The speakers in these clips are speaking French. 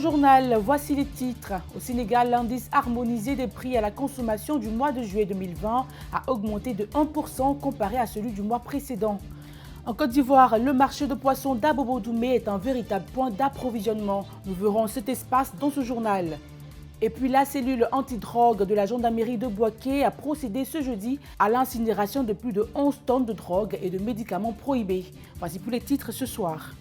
journal, voici les titres. Au Sénégal, l'indice harmonisé des prix à la consommation du mois de juillet 2020 a augmenté de 1% comparé à celui du mois précédent. En Côte d'Ivoire, le marché de poissons d'Abobo-Doumé est un véritable point d'approvisionnement. Nous verrons cet espace dans ce journal. Et puis la cellule antidrogue de la gendarmerie de Bouaké a procédé ce jeudi à l'incinération de plus de 11 tonnes de drogue et de médicaments prohibés. Voici pour les titres ce soir.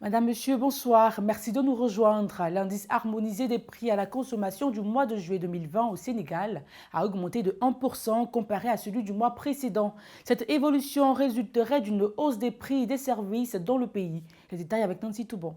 Madame, Monsieur, bonsoir. Merci de nous rejoindre. L'indice harmonisé des prix à la consommation du mois de juillet 2020 au Sénégal a augmenté de 1% comparé à celui du mois précédent. Cette évolution résulterait d'une hausse des prix des services dans le pays. Les détails avec Nancy Toubon.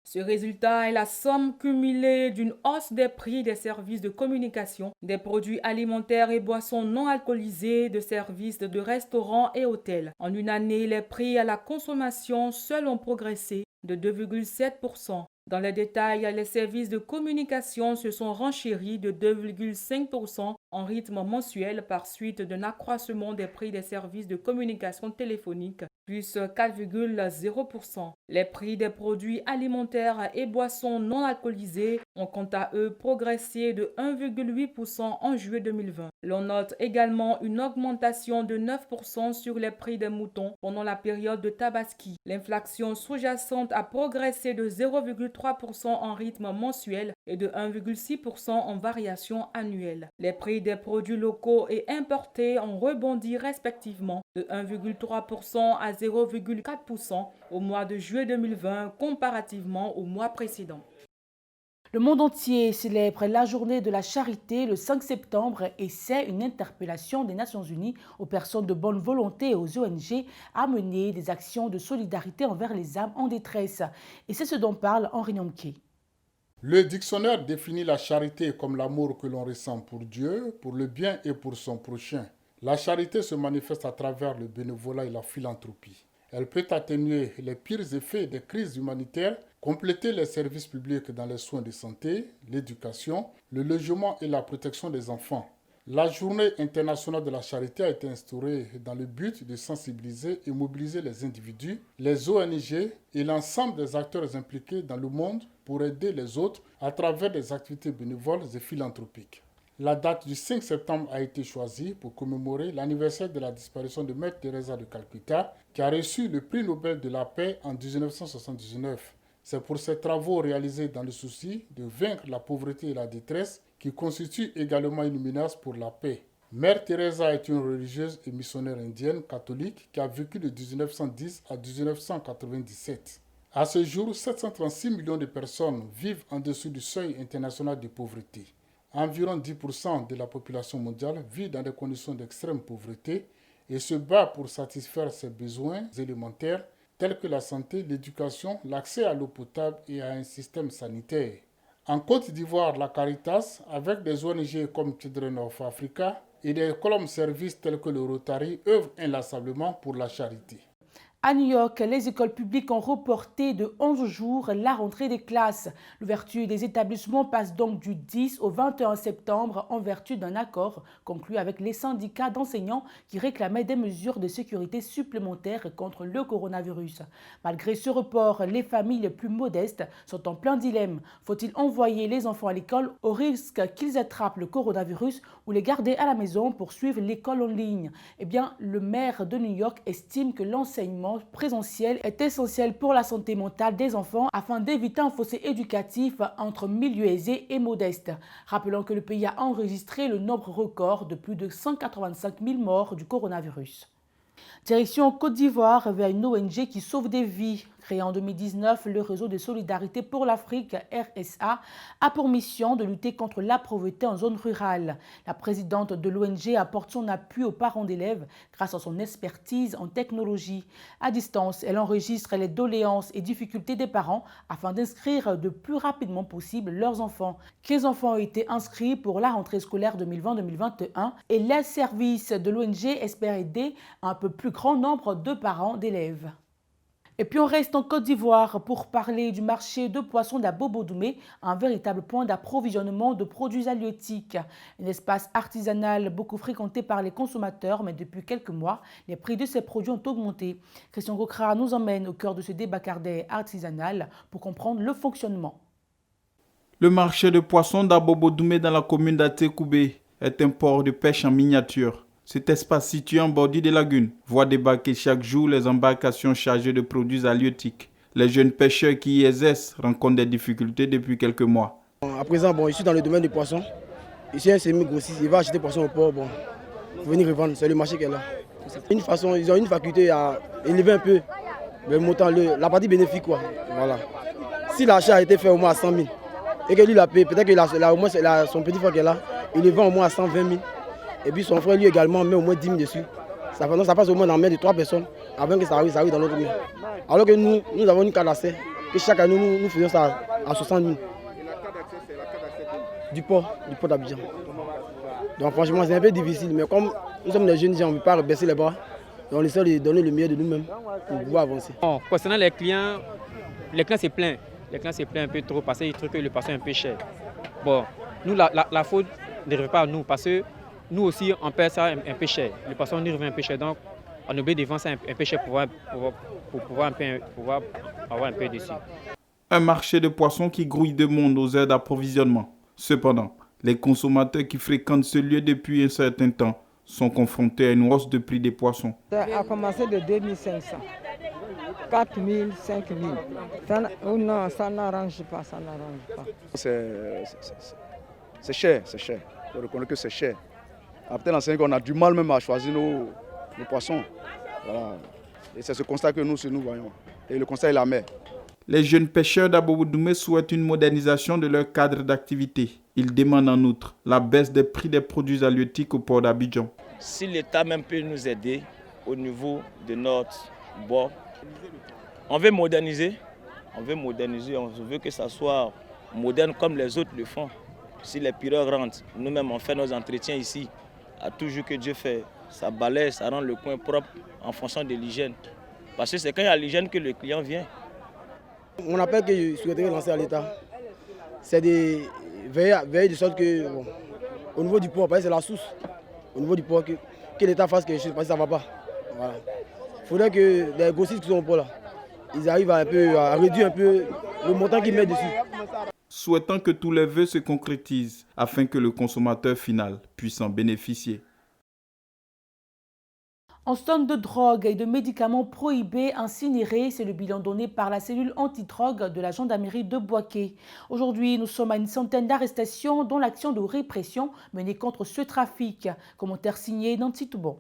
Ce résultat est la somme cumulée d'une hausse des prix des services de communication, des produits alimentaires et boissons non alcoolisés, de services de restaurants et hôtels. En une année, les prix à la consommation seuls ont progressé de 2,7%. Dans les détails, les services de communication se sont renchéris de 2,5% en rythme mensuel par suite d'un accroissement des prix des services de communication téléphonique, plus 4,0%. Les prix des produits alimentaires et boissons non alcoolisés ont quant à eux progressé de 1,8% en juillet 2020. L'on note également une augmentation de 9% sur les prix des moutons pendant la période de Tabaski. L'inflation sous-jacente a progressé de 0,3% en rythme mensuel et de 1,6% en variation annuelle. Les prix des produits locaux et importés ont rebondi respectivement de 1,3% à 0,4% au mois de juillet 2020 comparativement au mois précédent. Le monde entier célèbre la journée de la charité le 5 septembre et c'est une interpellation des Nations Unies aux personnes de bonne volonté et aux ONG à mener des actions de solidarité envers les âmes en détresse. Et c'est ce dont parle Henri Nomke. Le dictionnaire définit la charité comme l'amour que l'on ressent pour Dieu, pour le bien et pour son prochain. La charité se manifeste à travers le bénévolat et la philanthropie. Elle peut atténuer les pires effets des crises humanitaires, compléter les services publics dans les soins de santé, l'éducation, le logement et la protection des enfants. La Journée internationale de la charité a été instaurée dans le but de sensibiliser et mobiliser les individus, les ONG et l'ensemble des acteurs impliqués dans le monde pour aider les autres à travers des activités bénévoles et philanthropiques. La date du 5 septembre a été choisie pour commémorer l'anniversaire de la disparition de Mère Teresa de Calcutta, qui a reçu le prix Nobel de la paix en 1979. C'est pour ces travaux réalisés dans le souci de vaincre la pauvreté et la détresse qui constituent également une menace pour la paix. Mère Teresa est une religieuse et missionnaire indienne catholique qui a vécu de 1910 à 1997. À ce jour, 736 millions de personnes vivent en dessous du seuil international de pauvreté. Environ 10% de la population mondiale vit dans des conditions d'extrême pauvreté et se bat pour satisfaire ses besoins élémentaires tels que la santé, l'éducation, l'accès à l'eau potable et à un système sanitaire. En Côte d'Ivoire, la Caritas, avec des ONG comme Children of Africa et des colonnes services tels que le Rotary, œuvrent inlassablement pour la charité. À New York, les écoles publiques ont reporté de 11 jours la rentrée des classes. L'ouverture des établissements passe donc du 10 au 21 septembre en vertu d'un accord conclu avec les syndicats d'enseignants qui réclamaient des mesures de sécurité supplémentaires contre le coronavirus. Malgré ce report, les familles les plus modestes sont en plein dilemme. Faut-il envoyer les enfants à l'école au risque qu'ils attrapent le coronavirus ou les garder à la maison pour suivre l'école en ligne? Eh bien, le maire de New York estime que l'enseignement présentiel est essentiel pour la santé mentale des enfants afin d'éviter un fossé éducatif entre milieux aisés et modestes. Rappelons que le pays a enregistré le nombre record de plus de 185 000 morts du coronavirus. Direction Côte d'Ivoire vers une ONG qui sauve des vies. Créé en 2019, le réseau de solidarité pour l'Afrique, RSA, a pour mission de lutter contre la pauvreté en zone rurale. La présidente de l'ONG apporte son appui aux parents d'élèves grâce à son expertise en technologie. À distance, elle enregistre les doléances et difficultés des parents afin d'inscrire le plus rapidement possible leurs enfants. 15 enfants ont été inscrits pour la rentrée scolaire 2020-2021 et les services de l'ONG espèrent aider un peu plus grand nombre de parents d'élèves. Et puis on reste en Côte d'Ivoire pour parler du marché de poissons d'Abobo-Doumé, un véritable point d'approvisionnement de produits halieutiques. Un espace artisanal beaucoup fréquenté par les consommateurs, mais depuis quelques mois, les prix de ces produits ont augmenté. Christian Gokra nous emmène au cœur de ce débat cardais artisanal pour comprendre le fonctionnement. Le marché de poissons d'Abobo-Doumé dans la commune d'Atekoubé est un port de pêche en miniature. Cet espace situé en bordure des lagunes voit débarquer chaque jour les embarcations chargées de produits halieutiques. Les jeunes pêcheurs qui y exercent rencontrent des difficultés depuis quelques mois. À présent, je suis dans le domaine des poissons. Ici, un semi-grossiste, il va acheter des poissons au port. Pour venir revendre, c'est le marché qui est là. Ils ont une faculté à élever un peu le montant, la partie bénéfique. Voilà. Si l'achat a été fait au moins à 100 000 et que lui l'a payé, peut-être que son petit frère qui est là, il le vend au moins à 120 000. Et puis son frère lui également met au moins 10 000 dessus. Ça passe au moins dans la main de 3 personnes avant que ça arrive dans notre main. Alors que nous avons une carte d'accès, que chaque année nous faisons ça à 60 000. Du port d'Abidjan. Donc franchement c'est un peu difficile, mais comme nous sommes des jeunes gens, on ne veut pas baisser les bras. Et on essaie de donner le meilleur de nous-mêmes pour pouvoir avancer. Bon, concernant les clients se plaignent. Les clients se plaignent un peu trop parce qu'ils trouvent que le poisson est un peu cher. Bon, nous la faute ne revient pas à nous parce que nous aussi, on paie ça un peu cher. Le poisson nous revient un peu cher, donc on est obligé de vendre ça un peu cher pour pouvoir avoir un peu dessus. Un marché de poissons qui grouille de monde aux heures d'approvisionnement. Cependant, les consommateurs qui fréquentent ce lieu depuis un certain temps sont confrontés à une hausse de prix des poissons. Ça a commencé de 2500, 4000, 5000. Non, ça n'arrange pas, ça n'arrange pas. C'est cher. On reconnaît que c'est cher. Après l'enseigne qu'on a du mal même à choisir nos poissons. Voilà. Et c'est ce constat que nous voyons. Et le constat est la mer. Les jeunes pêcheurs d'Abobo-Doumé souhaitent une modernisation de leur cadre d'activité. Ils demandent en outre la baisse des prix des produits halieutiques au port d'Abidjan. Si l'État même peut nous aider au niveau de notre bord, on veut moderniser, on veut que ça soit moderne comme les autres le font. Si les pirogues rentrent, nous-mêmes on fait nos entretiens ici. À tout jour que Dieu fait, ça balaye, ça rend le coin propre en fonction de l'hygiène. Parce que c'est quand il y a l'hygiène que le client vient. Mon appel que je souhaiterais lancer à l'État, c'est de veiller de sorte que, au niveau du port, parce que c'est la source, au niveau du port, que l'État fasse quelque chose, parce que ça ne va pas. Voilà. Il faudrait que les grossistes qui sont au port là, ils arrivent à réduire un peu le montant qu'ils mettent dessus. Souhaitant que tous les vœux se concrétisent afin que le consommateur final puisse en bénéficier. En tonnes de drogue et de médicaments prohibés incinérés, c'est le bilan donné par la cellule antidrogue de la gendarmerie de Bouaké. Aujourd'hui, nous sommes à une centaine d'arrestations dont l'action de répression menée contre ce trafic. Commentaire signé Nancy Toubon.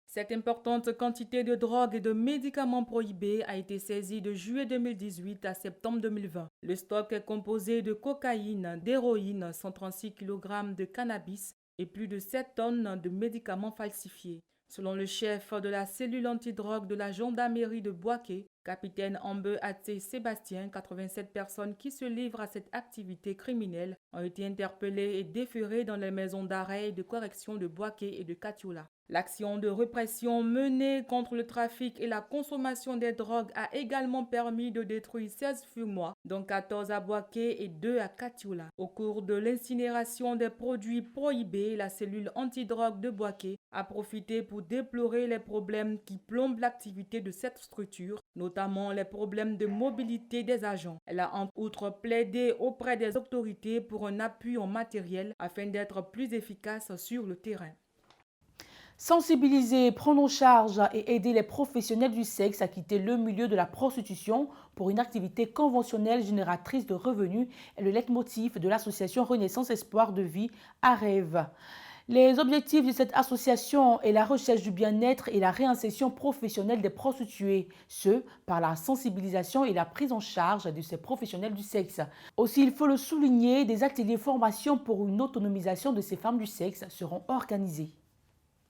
Cette importante quantité de drogue et de médicaments prohibés a été saisie de juillet 2018 à septembre 2020. Le stock est composé de cocaïne, d'héroïne, 136 kg de cannabis et plus de 7 tonnes de médicaments falsifiés. Selon le chef de la cellule antidrogue de la gendarmerie de Bouaké, capitaine Ambe Até Sébastien, 87 personnes qui se livrent à cette activité criminelle ont été interpellées et déférées dans les maisons d'arrêt et de correction de Bouaké et de Katiola. L'action de répression menée contre le trafic et la consommation des drogues a également permis de détruire 16 fumoirs, dont 14 à Bouaké et 2 à Katiola. Au cours de l'incinération des produits prohibés, la cellule antidrogue de Bouaké a profité pour déplorer les problèmes qui plombent l'activité de cette structure, notamment les problèmes de mobilité des agents. Elle a en outre plaidé auprès des autorités pour un appui en matériel afin d'être plus efficace sur le terrain. Sensibiliser, prendre en charge et aider les professionnels du sexe à quitter le milieu de la prostitution pour une activité conventionnelle génératrice de revenus est le leitmotiv de l'association Renaissance Espoir de Vie à Rêve. Les objectifs de cette association est la recherche du bien-être et la réinsertion professionnelle des prostituées, ce par la sensibilisation et la prise en charge de ces professionnels du sexe. Aussi, il faut le souligner, des ateliers formation pour une autonomisation de ces femmes du sexe seront organisés.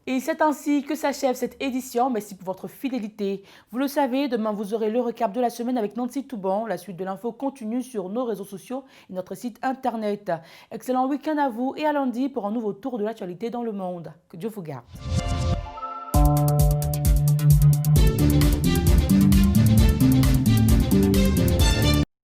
Et c'est ainsi que s'achève cette édition. Merci pour votre fidélité. Vous le savez, demain vous aurez le recap de la semaine avec Nancy Toubon. La suite de l'info continue sur nos réseaux sociaux et notre site internet. Excellent week-end à vous et à lundi pour un nouveau tour de l'actualité dans le monde. Que Dieu vous garde.